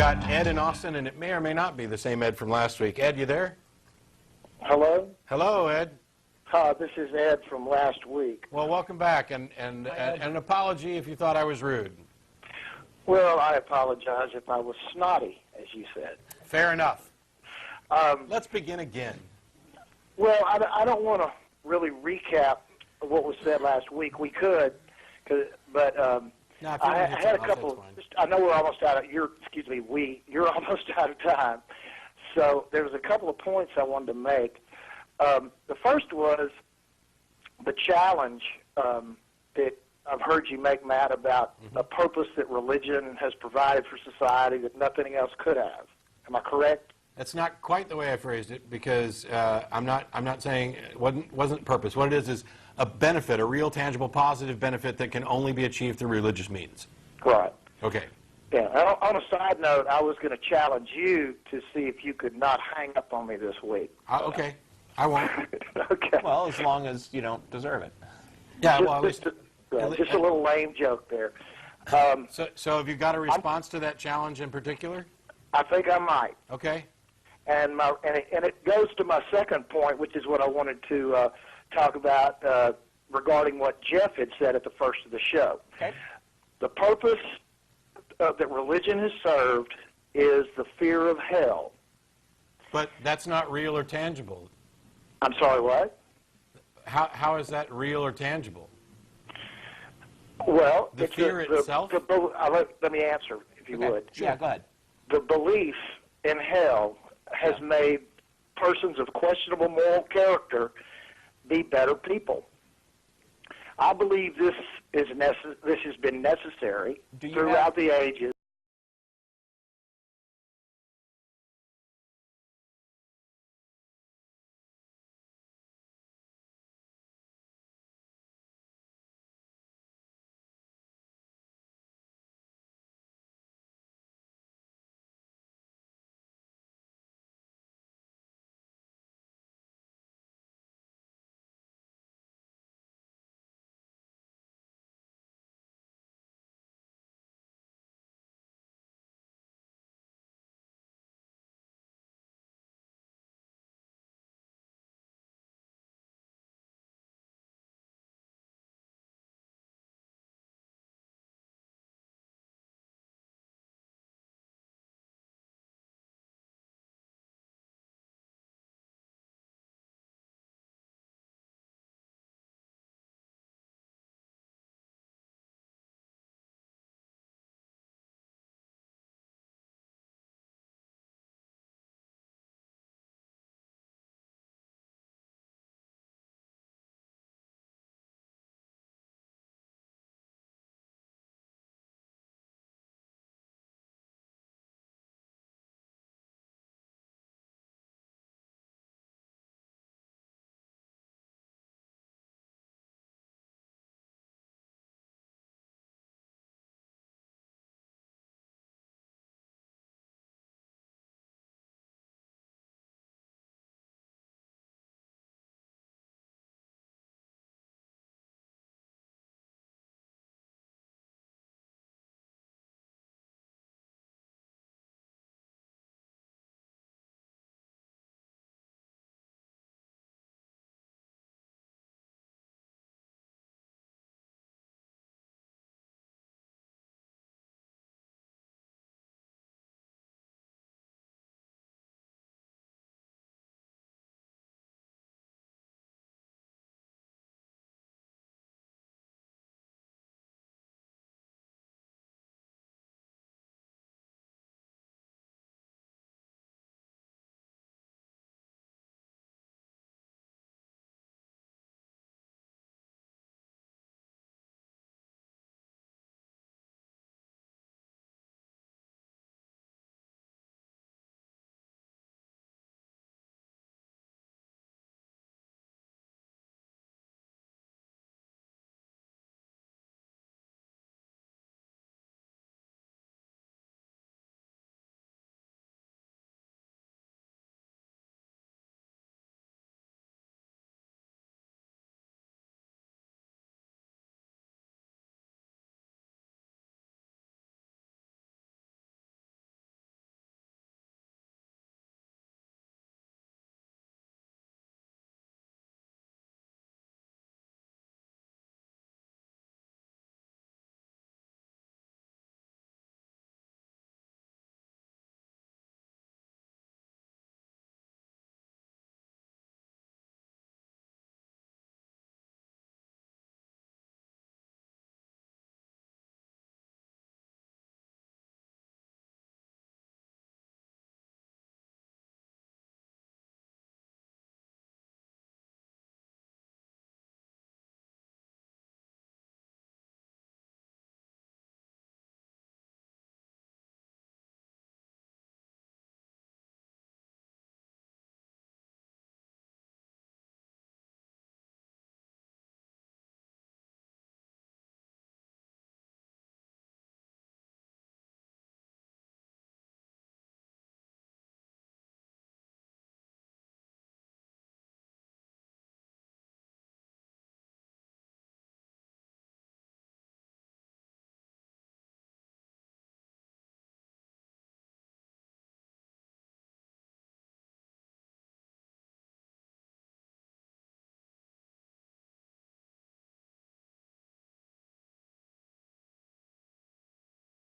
got Ed in Austin, and it may or may not be the same Ed from last week. Ed, you there? Hello? Hello, Ed. Hi, this is Ed from last week. Well, welcome back, and an apology if you thought I was rude. Well, I apologize if I was snotty, as you said. Fair enough. Let's begin again. Well, I don't want to really recap what was said last week. We could, but No, I had a couple. I know we're almost out of you're almost out of time. So there was a couple of points I wanted to make. The first was the challenge that I've heard you make, Matt, about a purpose that religion has provided for society that nothing else could have. Am I correct? That's not quite the way I phrased it, because I'm not saying it wasn't purpose. What it is a benefit, a real, tangible, positive benefit that can only be achieved through religious means. Right. Okay. Yeah. On a side note, I was going to challenge you to see if you could not hang up on me this week. Okay. I won't. Okay. Well, as long as you don't deserve it. Yeah. Just a little lame joke there. So have you got a response to that challenge in particular? I think I might. Okay. And it goes to my second point, which is what I wanted to talk about regarding what Jeff had said at the first of the show. Okay. The purpose that religion has served is the fear of hell. But that's not real or tangible. I'm sorry, what? How is that real or tangible? Well, The fear itself? Let me answer, if you would. Yeah, go ahead. The belief in hell has made persons of questionable moral character be better people. I believe this has been necessary throughout the ages